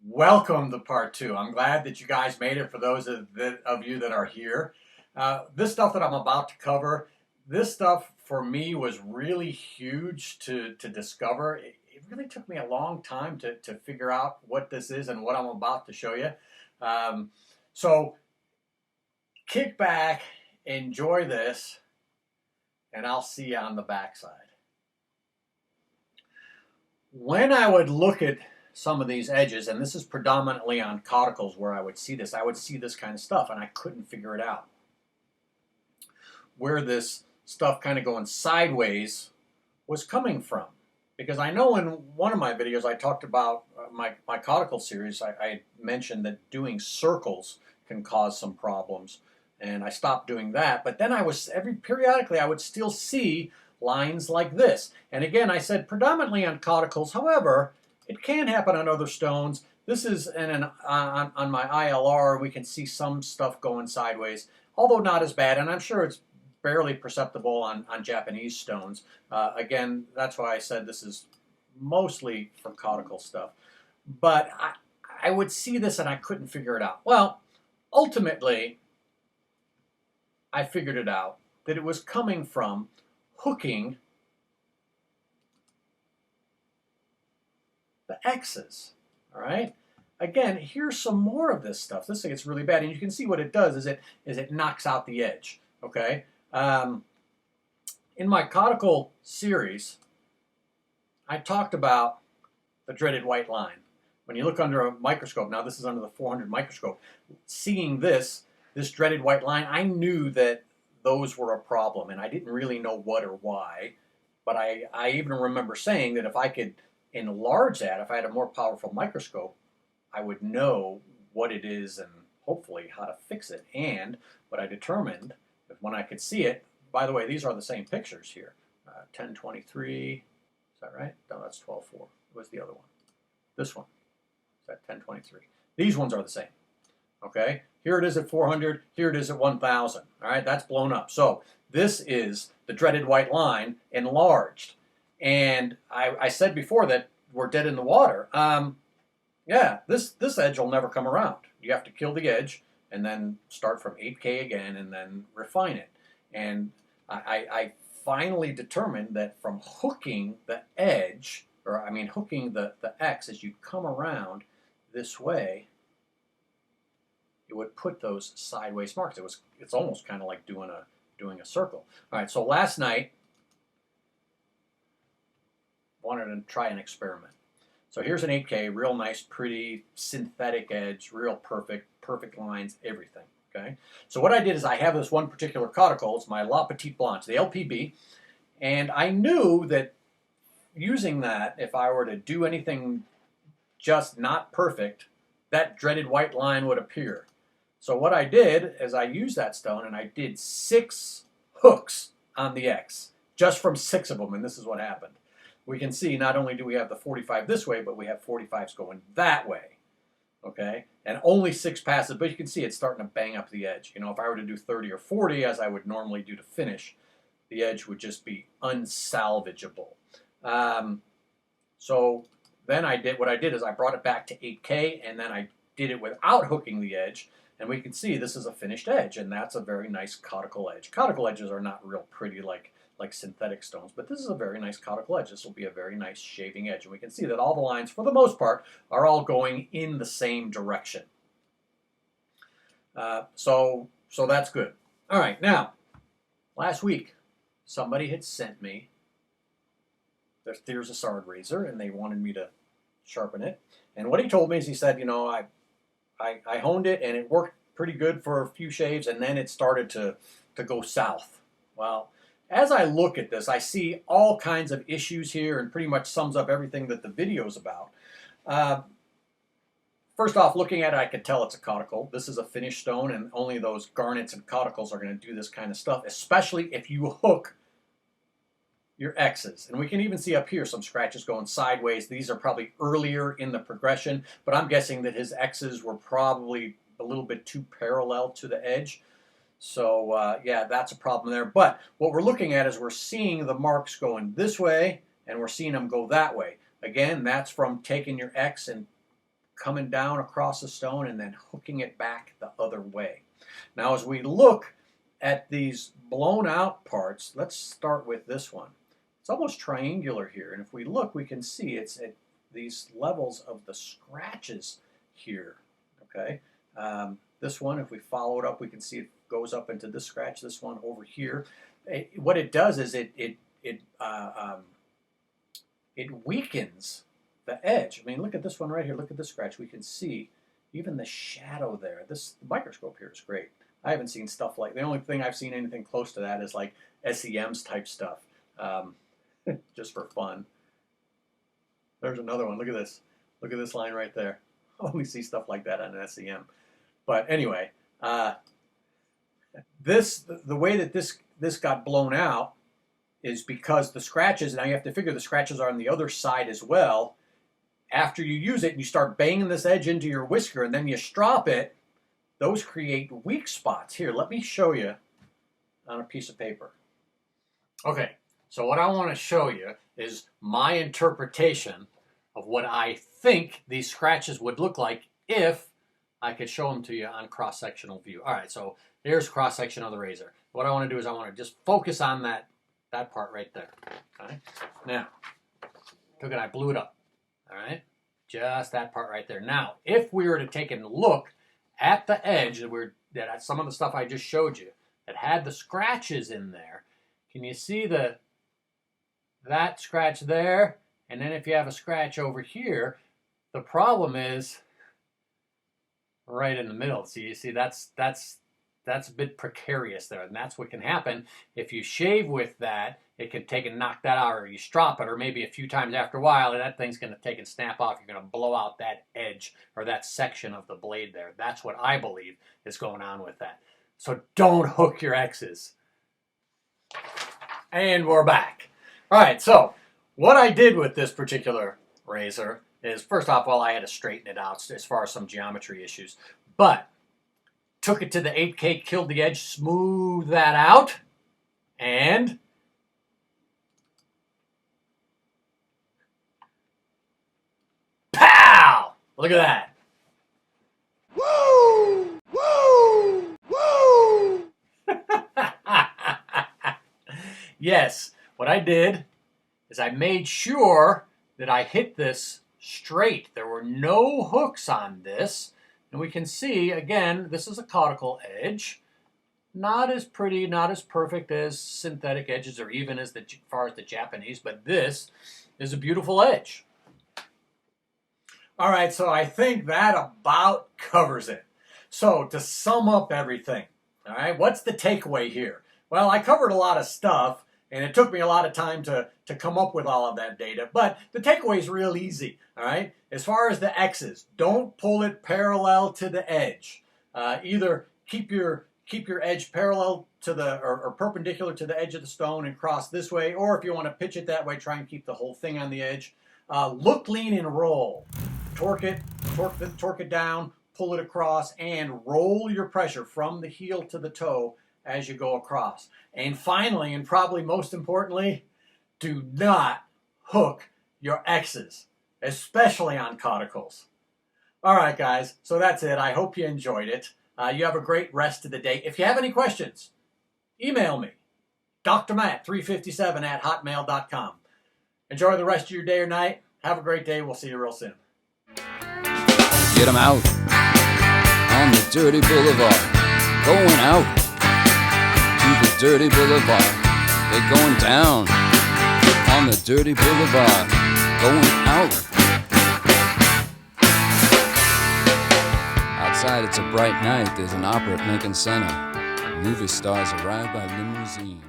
Welcome to part two. I'm glad that you guys made it for those of you that are here. This stuff that I'm about to cover, this stuff for me was really huge to discover. It really took me a long time to figure out what this is and what I'm about to show you. Um, so kick back, enjoy this, and I'll see you on the backside. When I would look at some of these edges, and this is predominantly on cauticles where I would see this kind of stuff, and I couldn't figure it out. Where this stuff kind of going sideways was coming from. Because I know in one of my videos I talked about my cauticle series, I mentioned that doing circles can cause some problems, and I stopped doing that. But then periodically I would still see lines like this. And again, I said predominantly on cauticles. However, it can happen on other stones. This is on my ILR. We can see some stuff going sideways, although not as bad. And I'm sure it's barely perceptible on Japanese stones. Again, that's why I said this is mostly for cauticle stuff. But I would see this and I couldn't figure it out. Well, ultimately, I figured it out, that it was coming from hooking the X's, all right? Again, here's some more of this stuff. This thing gets really bad, and you can see what it does is it knocks out the edge, okay? In my cauticle series, I talked about the dreaded white line. When you look under a microscope, now this is under the 400 microscope, seeing this dreaded white line, I knew that those were a problem, and I didn't really know what or why, but I even remember saying that if I could enlarge that, if I had a more powerful microscope, I would know what it is and hopefully how to fix it. And what I determined, that when I could see it, by the way, these are the same pictures here. 1023, is that right? No, that's 12.4. What's the other one? This one, is that 1023? These ones are the same, okay? Here it is at 400, here it is at 1000, all right? That's blown up. So this is the dreaded white line enlarged. And I said before that we're dead in the water. Yeah, this edge will never come around. You have to kill the edge and then start from 8K again and then refine it. And I finally determined that from hooking the edge, or I mean hooking the X as you come around this way, it would put those sideways marks. It's almost kind of like doing a circle. All right, so last night wanted to try an experiment. So here's an 8K, real nice, pretty synthetic edge, real perfect lines, everything. Okay. So what I did is I have this one particular cauticle. It's my La Petite Blanche, the LPB, and I knew that using that, if I were to do anything just not perfect, that dreaded white line would appear. So what I did is I used that stone and I did 6 hooks on the X, just from 6 of them, and this is what happened. We can see not only do we have the 45 this way, but we have 45s going that way, okay? And only 6 passes, but you can see it's starting to bang up the edge. You know, if I were to do 30 or 40, as I would normally do to finish, the edge would just be unsalvageable. So then what I did is I brought it back to 8K, and then I did it without hooking the edge, and we can see this is a finished edge, and that's a very nice cauticle edge. Cauticle edges are not real pretty like synthetic stones, but this is a very nice cauticle edge. This will be a very nice shaving edge, and we can see that all the lines, for the most part, are all going in the same direction. So that's good. All right, now, last week, somebody had sent me their Thirsasard razor, and they wanted me to sharpen it. And what he told me is, he said, you know, I honed it, and it worked pretty good for a few shaves, and then it started to go south. Well, as I look at this, I see all kinds of issues here, and pretty much sums up everything that the video is about. First off, looking at it, I could tell it's a cauticle. This is a finished stone, and only those garnets and cauticles are going to do this kind of stuff, especially if you hook your X's. And we can even see up here some scratches going sideways. These are probably earlier in the progression, but I'm guessing that his X's were probably a little bit too parallel to the edge. So yeah, that's a problem there. But what we're looking at is we're seeing the marks going this way, and we're seeing them go that way. Again, that's from taking your X and coming down across the stone and then hooking it back the other way. Now as we look at these blown out parts, let's start with this one. It's almost triangular here, and if we look, we can see it's at these levels of the scratches here, okay? This one, if we follow it up, we can see it goes up into this scratch, this one over here. What it does is it weakens the edge. I mean, look at this one right here. Look at this scratch. We can see even the shadow there. This microscope here is great. I haven't seen stuff like, the only thing I've seen anything close to that is like SEM's type stuff, just for fun. There's another one. Look at this. Look at this line right there. I only see stuff like that on an SEM. But anyway, the way that this got blown out is because the scratches, now you have to figure the scratches are on the other side as well. After you use it and you start banging this edge into your whisker and then you strop it, those create weak spots. Here, let me show you on a piece of paper. Okay, so what I want to show you is my interpretation of what I think these scratches would look like if I could show them to you on cross-sectional view. All right, so here's cross-section of the razor. What I want to do is I want to just focus on that part right there. Okay, now, took it, I blew it up. All right, just that part right there. Now, if we were to take a look at the edge that some of the stuff I just showed you that had the scratches in there, can you see that scratch there? And then if you have a scratch over here, the problem is right in the middle. So you see that's a bit precarious there, and that's what can happen if you shave with that. It can take and knock that out, or you strop it, or maybe a few times after a while, that thing's going to take and snap off. You're going to blow out that edge or that section of the blade there. That's what I believe is going on with that. So don't hook your X's. And we're back. All right, so what I did with this particular razor is, first off, well, I had to straighten it out as far as some geometry issues, but took it to the 8K, killed the edge, smoothed that out, and pow! Look at that. Woo! Woo! Woo! Yes, what I did is I made sure that I hit this straight. There were no hooks on this. And we can see, again, this is a caudicle edge. Not as pretty, not as perfect as synthetic edges or even as far as the Japanese, but this is a beautiful edge. All right, so I think that about covers it. So to sum up everything, all right, what's the takeaway here? Well, I covered a lot of stuff, and it took me a lot of time to come up with all of that data, but the takeaway is real easy, all right? As far as the X's, don't pull it parallel to the edge. Either keep your edge parallel to the, or perpendicular to the edge of the stone and cross this way, or if you want to pitch it that way, try and keep the whole thing on the edge. Look, lean, and roll. Torque it down, pull it across, and roll your pressure from the heel to the toe as you go across. And finally, and probably most importantly, do not hook your X's, especially on cauticles. All right, guys, so that's it. I hope you enjoyed it. You have a great rest of the day. If you have any questions, email me, drmatt357@hotmail.com. Enjoy the rest of your day or night. Have a great day. We'll see you real soon. Get them out on the dirty boulevard, going out to the dirty boulevard. They're going down on the dirty boulevard, going out. Outside it's a bright night, there's an opera at Lincoln Center. Movie stars arrive by limousine.